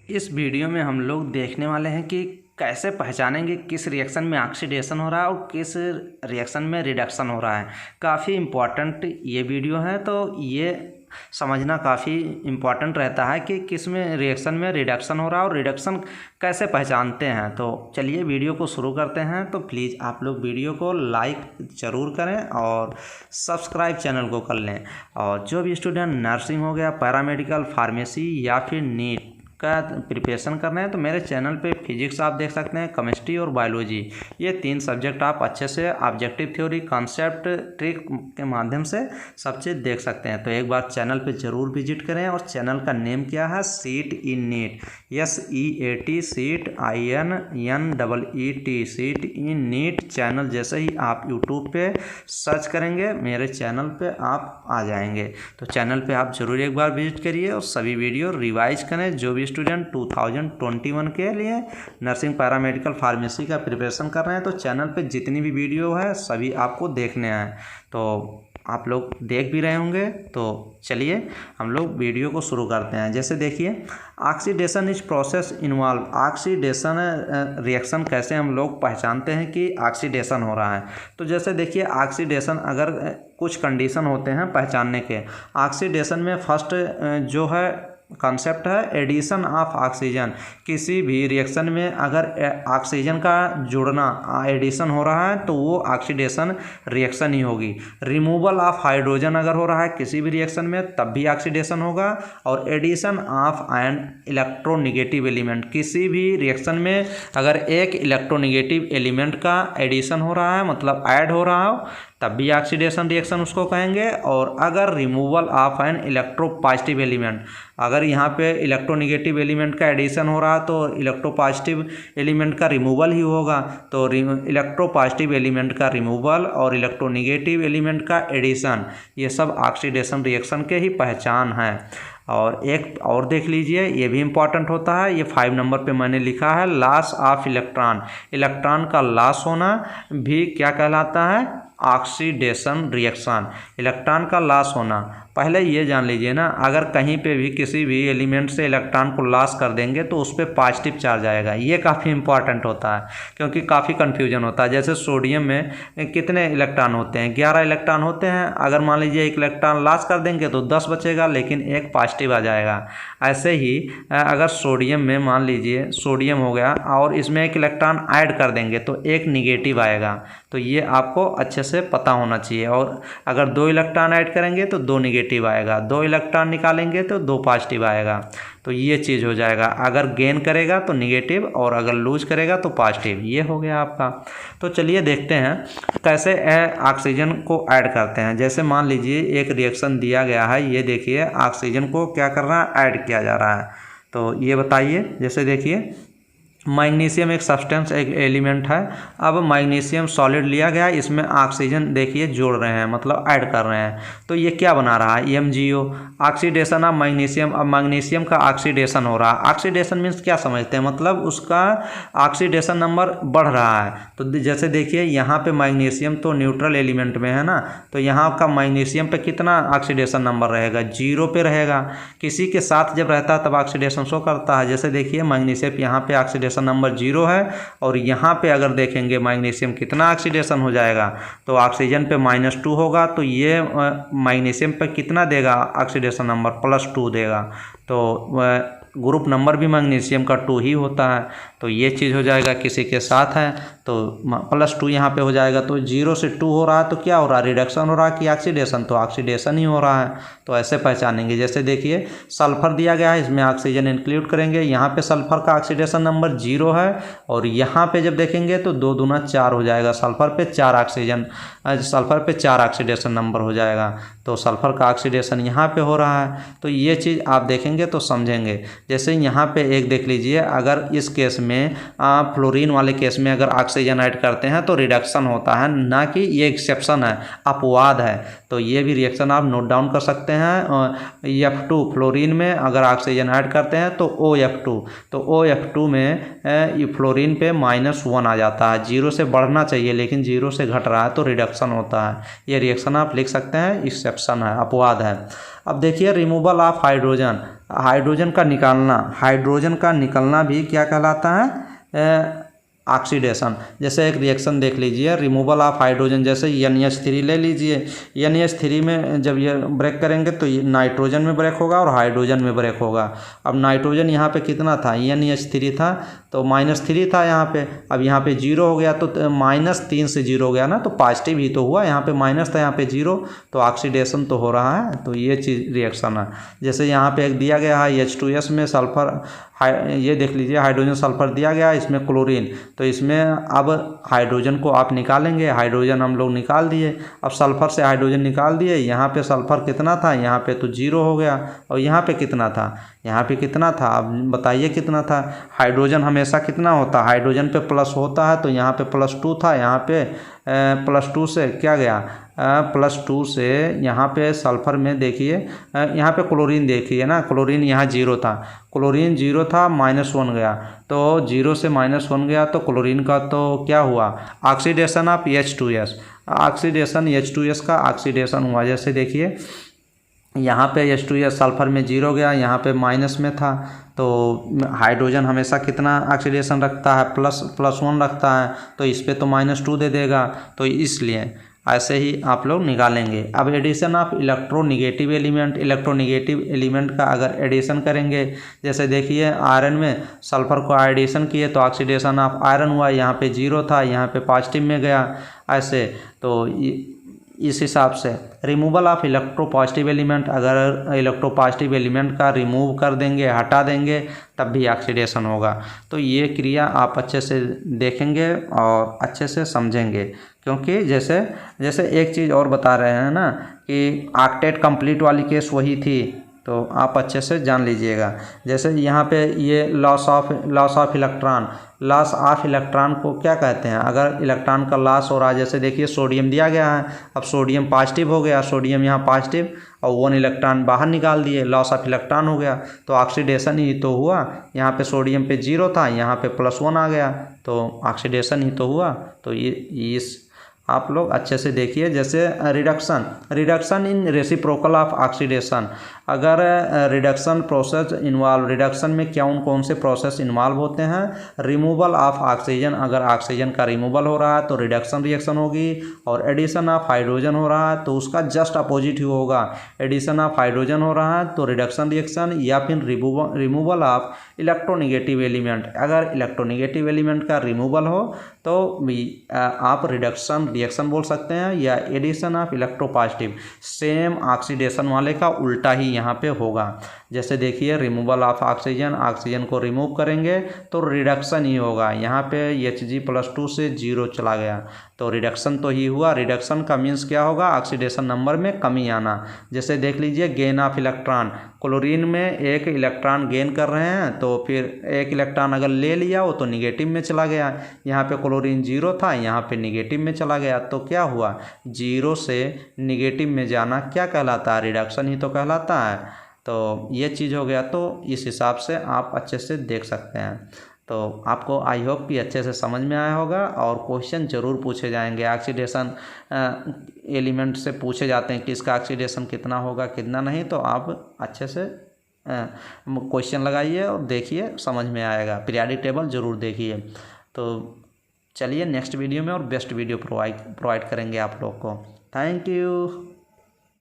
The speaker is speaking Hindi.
इस वीडियो में हम लोग देखने वाले हैं कि कैसे पहचानेंगे किस रिएक्शन में ऑक्सीडेशन हो रहा है और किस रिएक्शन में रिडक्शन हो रहा है। काफ़ी इम्पॉर्टेंट ये वीडियो है, तो ये समझना काफ़ी इम्पॉर्टेंट रहता है कि किस में रिएक्शन में रिडक्शन हो रहा है और रिडक्शन कैसे पहचानते हैं। तो चलिए वीडियो को शुरू करते हैं। तो प्लीज़ आप लोग वीडियो को लाइक ज़रूर करें और सब्सक्राइब चैनल को कर लें। और जो भी स्टूडेंट नर्सिंग हो गया, पैरामेडिकल, फार्मेसी या फिर नीट का प्रिपरेशन कर रहे हैं तो मेरे चैनल पे फिजिक्स आप देख सकते हैं, केमिस्ट्री और बायोलॉजी, ये 3 सब्जेक्ट आप अच्छे से ऑब्जेक्टिव थ्योरी, कॉन्सेप्ट, ट्रिक के माध्यम से सब चीज़ देख सकते हैं। तो एक बार चैनल पे ज़रूर विजिट करें। और चैनल का नेम क्या है? Seat in NEET, SEAT, seat INNEET, seat in NEET channel. जैसे ही आप यूट्यूब पे सर्च करेंगे मेरे चैनल पे आप आ जाएंगे। तो चैनल पे आप ज़रूर एक बार विजिट करिए और सभी वीडियो रिवाइज करें। जो भी स्टूडेंट 2021 के लिए नर्सिंग, पैरामेडिकल, फार्मेसी का प्रिपरेशन कर रहे हैं तो चैनल पे जितनी भी वीडियो है सभी आपको देखने हैं। तो आप लोग देख भी रहे होंगे। तो चलिए हम लोग वीडियो को शुरू करते हैं। जैसे देखिए, oxidation is process involve. Oxidation reaction कैसे हम लोग पहचानते हैं कि ऑक्सीडेशन हो रहा है। तो जैसे देखिए, ऑक्सीडेशन अगर कुछ कंडीशन होते हैं पहचानने के। ऑक्सीडेशन में फर्स्ट जो है कॉन्सेप्ट है एडिशन ऑफ ऑक्सीजन। किसी भी रिएक्शन में अगर ऑक्सीजन का जुड़ना, एडिशन हो रहा है तो वो ऑक्सीडेशन रिएक्शन ही होगी। रिमूवल ऑफ हाइड्रोजन अगर हो रहा है किसी भी रिएक्शन में तब भी ऑक्सीडेशन होगा। और addition of an electronegative element, किसी भी रिएक्शन में अगर एक इलेक्ट्रोनेगेटिव एलिमेंट का एडिशन हो रहा है मतलब ऐड हो रहा हो तब भी ऑक्सीडेशन रिएक्शन उसको कहेंगे। और अगर removal of an electropositive element, अगर यहाँ पे इलेक्ट्रोनेगेटिव एलिमेंट का एडिशन हो रहा तो इलेक्ट्रोपॉजिटिव एलिमेंट का रिमूवल ही होगा। तो इलेक्ट्रोपॉजिटिव एलिमेंट का रिमूवल और इलेक्ट्रोनेगेटिव एलिमेंट का एडिशन, ये सब ऑक्सीडेशन रिएक्शन के ही पहचान है। और एक और देख लीजिए, ये भी इम्पॉर्टेंट होता है, ये 5 नंबर पे मैंने लिखा है, लॉस ऑफ इलेक्ट्रॉन। इलेक्ट्रॉन का लॉस होना भी क्या कहलाता है? Oxidation reaction. इलेक्ट्रॉन का लॉस होना, पहले ये जान लीजिए ना, अगर कहीं पे भी किसी भी एलिमेंट से इलेक्ट्रॉन को लॉस कर देंगे तो उस पर पॉजिटिव चार्ज आएगा। ये काफ़ी इंपॉर्टेंट होता है क्योंकि काफ़ी कन्फ्यूजन होता है। जैसे सोडियम में कितने इलेक्ट्रॉन होते हैं? 11 इलेक्ट्रॉन होते हैं। अगर मान लीजिए 1 इलेक्ट्रॉन लॉस कर देंगे तो 10 बचेगा, लेकिन एक पॉजिटिव आ जाएगा। ऐसे ही अगर सोडियम में मान लीजिए सोडियम हो गया और इसमें 1 इलेक्ट्रॉन ऐड कर देंगे तो एक निगेटिव आएगा। तो ये आपको अच्छे से पता होना चाहिए। और अगर 2 इलेक्ट्रॉन ऐड करेंगे तो 2 निगेटिव आएगा, 2 इलेक्ट्रॉन निकालेंगे तो 2 पॉजिटिव आएगा। तो ये चीज़ हो जाएगा। अगर गेन करेगा तो निगेटिव और अगर लूज करेगा तो पॉजिटिव। ये हो गया आपका। तो चलिए देखते हैं कैसे ऑक्सीजन को ऐड करते हैं। जैसे मान लीजिए एक रिएक्शन दिया गया है, ये देखिए ऑक्सीजन को क्या कर रहा है? ऐड किया जा रहा है। तो ये बताइए, जैसे देखिए मैग्नीशियम एक सब्सटेंस, एक एलिमेंट है। अब मैग्नीशियम सॉलिड लिया गया, इसमें ऑक्सीजन देखिए जोड़ रहे हैं मतलब ऐड कर रहे हैं। तो ये क्या बना रहा है? MgO, oxidation of magnesium. अब मैग्नीशियम का ऑक्सीडेशन हो रहा है। ऑक्सीडेशन मीन्स क्या समझते हैं? मतलब उसका ऑक्सीडेशन नंबर बढ़ रहा है। तो जैसे देखिए यहाँ पे मैग्नीशियम तो न्यूट्रल एलिमेंट में है ना, तो यहाँ का मैग्नीशियम पे कितना ऑक्सीडेशन नंबर रहेगा? 0 पे रहेगा। किसी के साथ जब रहता है तब ऑक्सीडेशन शो करता है। जैसे देखिए मैग्नीशियम यहाँ पे ऑक्सीडेशन नंबर 0 है और यहाँ पे अगर देखेंगे मैग्नीशियम कितना ऑक्सीडेशन हो जाएगा तो ऑक्सीजन पे -2 होगा। तो ये मैग्नीशियम पे कितना देगा ऑक्सीडेशन नंबर? +2 देगा। तो ग्रुप नंबर भी मैग्नीशियम का 2 ही होता है। तो ये चीज़ हो जाएगा, किसी के साथ है तो +2 यहाँ पे हो जाएगा। तो 0 से 2 हो रहा है तो क्या हो रहा है? रिडक्शन हो रहा है कि ऑक्सीडेशन? तो ऑक्सीडेशन ही हो रहा है। तो ऐसे पहचानेंगे। जैसे देखिए सल्फर दिया गया है, इसमें ऑक्सीजन इंक्लूड करेंगे। यहाँ पे सल्फर का ऑक्सीडेशन नंबर 0 है और यहाँ पे जब देखेंगे तो 2 दूना 4 हो जाएगा। सल्फर पे 4 ऑक्सीडेशन नंबर हो जाएगा। तो सल्फर का ऑक्सीडेशन यहाँ पे हो रहा है। तो ये चीज़ आप देखेंगे तो समझेंगे। जैसे यहाँ पे एक देख लीजिए, अगर इस केस में फ्लोरीन वाले केस में अगर ऑक्सीजन ऐड करते हैं तो रिडक्शन होता है, ना कि ये एक्सेप्शन है, अपवाद है। तो ये भी रिएक्शन आप नोट डाउन कर सकते हैं। F2 फ्लोरीन में अगर ऑक्सीजन ऐड करते हैं तो OF2, तो OF2 में फ्लोरीन पे -1 आ जाता है। 0 से बढ़ना चाहिए लेकिन 0 से घट रहा है तो रिडक्शन होता है। ये रिएक्शन आप लिख सकते हैं, एक्सेप्शन है, अपवाद है। अब देखिए रिमूवल ऑफ हाइड्रोजन। हाइड्रोजन का निकलना भी क्या कहलाता है, ऑक्सीडेशन। जैसे एक रिएक्शन देख लीजिए, रिमूवल ऑफ हाइड्रोजन, जैसे NH3 ले लीजिए। NH3 में जब ये ब्रेक करेंगे तो ये नाइट्रोजन में ब्रेक होगा और हाइड्रोजन में ब्रेक होगा। अब नाइट्रोजन यहाँ पे कितना था, NH3 था तो -3 था यहाँ पे। अब यहाँ पे 0 हो गया तो -3 से 0 हो गया ना, तो पॉजिटिव ही तो हुआ। यहाँ पे माइनस था, यहाँ पे 0, तो ऑक्सीडेशन तो हो रहा है। तो ये चीज़ रिएक्शन है। जैसे यहाँ पे एक दिया गया है H2S में सल्फर, ये देख लीजिए हाइड्रोजन सल्फर दिया गया है, इसमें क्लोरीन। तो इसमें अब हाइड्रोजन को आप निकालेंगे, हाइड्रोजन हम लोग निकाल दिए। अब सल्फर से हाइड्रोजन निकाल दिए, यहाँ पे सल्फर कितना था, यहाँ पे तो 0 हो गया। और यहाँ पे कितना था, यहाँ पे कितना था, अब बताइए कितना था। हाइड्रोजन हमेशा कितना होता है, हाइड्रोजन पे प्लस होता है, तो यहाँ पे +2 था, यहाँ पे +2 से क्या गया, +2 से यहाँ पे सल्फर में देखिए, यहाँ पे क्लोरीन देखिए ना, क्लोरीन यहाँ 0 था, क्लोरीन 0 था, -1 गया। तो 0 से -1 गया तो क्लोरीन का तो क्या हुआ, oxidation of H2S, oxidation H2S का ऑक्सीडेशन हुआ। जैसे देखिए यहाँ पे H2S सल्फर में 0 गया, यहाँ पे माइनस में था। तो हाइड्रोजन हमेशा कितना ऑक्सीडेशन रखता है, +1 रखता है, तो इस पे तो -2 दे देगा। तो इसलिए ऐसे ही आप लोग निकालेंगे। अब एडिशन ऑफ इलेक्ट्रोनेगेटिव एलिमेंट का अगर एडिशन करेंगे, जैसे देखिए आयरन में सल्फर को एडिशन किए तो ऑक्सीडेशन ऑफ आयरन हुआ, यहाँ पे 0 था, यहाँ पे पॉजिटिव में गया ऐसे। तो इस हिसाब से रिमूवल ऑफ इलेक्ट्रोपॉजिटिव एलिमेंट, अगर इलेक्ट्रोपॉजिटिव एलिमेंट का रिमूव कर देंगे, हटा देंगे, तब भी ऑक्सीडेशन होगा। तो ये क्रिया आप अच्छे से देखेंगे और अच्छे से समझेंगे, क्योंकि जैसे एक चीज़ और बता रहे हैं ना कि ऑक्टेट कंप्लीट वाली केस वही थी, तो आप अच्छे से जान लीजिएगा। जैसे यहाँ पे ये लॉस ऑफ इलेक्ट्रॉन को क्या कहते हैं, अगर इलेक्ट्रॉन का लॉस हो रहा है, जैसे देखिए सोडियम दिया गया है, अब सोडियम पॉजिटिव हो गया, सोडियम यहाँ पॉजिटिव और 1 इलेक्ट्रॉन बाहर निकाल दिए, लॉस ऑफ इलेक्ट्रॉन हो गया, तो ऑक्सीडेशन ही तो हुआ। यहाँ पे सोडियम पे 0 था, यहाँ पे +1 आ गया, तो ऑक्सीडेशन ही तो हुआ। तो ये इस आप लोग अच्छे से देखिए। जैसे reduction in reciprocal of oxidation, अगर रिडक्शन प्रोसेस इन्वॉल्व, रिडक्शन में कौन से प्रोसेस इन्वॉल्व होते हैं, रिमूवल ऑफ ऑक्सीजन, अगर ऑक्सीजन का रिमूवल हो रहा है तो रिडक्शन रिएक्शन होगी, और एडिशन ऑफ हाइड्रोजन हो रहा है तो उसका जस्ट अपोजिट ही होगा। एडिशन ऑफ हाइड्रोजन हो रहा है तो रिडक्शन रिएक्शन, या फिर रिमूवल ऑफ इलेक्ट्रोनेगेटिव एलिमेंट, अगर इलेक्ट्रोनेगेटिव एलिमेंट का रिमूवल हो तो आप रिडक्शन रिएक्शन बोल सकते हैं, या addition of electropositive, same oxidation वाले का उल्टा ही यहाँ पे होगा। जैसे देखिए रिमूवल ऑफ ऑक्सीजन को रिमूव करेंगे तो रिडक्शन ही होगा, यहाँ पे Hg+2 से 0 चला गया, तो रिडक्शन तो ही हुआ। रिडक्शन का मीन्स क्या होगा, ऑक्सीडेशन नंबर में कमी आना। जैसे देख लीजिए गेन ऑफ इलेक्ट्रॉन, क्लोरीन में 1 इलेक्ट्रॉन गेन कर रहे हैं, तो फिर 1 इलेक्ट्रॉन अगर ले लिया हो तो निगेटिव में चला गया, यहाँ पे क्लोरीन 0 था, यहाँ पे निगेटिव में चला गया, तो क्या हुआ, 0 से निगेटिव में जाना क्या कहलाता है, रिडक्शन ही तो कहलाता है। तो ये चीज़ हो गया। तो इस हिसाब से आप अच्छे से देख सकते हैं। तो आपको आई होप कि अच्छे से समझ में आया होगा, और क्वेश्चन ज़रूर पूछे जाएंगे। ऑक्सीडेशन एलिमेंट से पूछे जाते हैं कि इसका ऑक्सीडेशन कितना होगा कितना नहीं, तो आप अच्छे से क्वेश्चन लगाइए और देखिए, समझ में आएगा। पीरियोडिक टेबल ज़रूर देखिए। तो चलिए नेक्स्ट वीडियो में और बेस्ट वीडियो प्रोवाइड करेंगे आप लोग को। Thank you.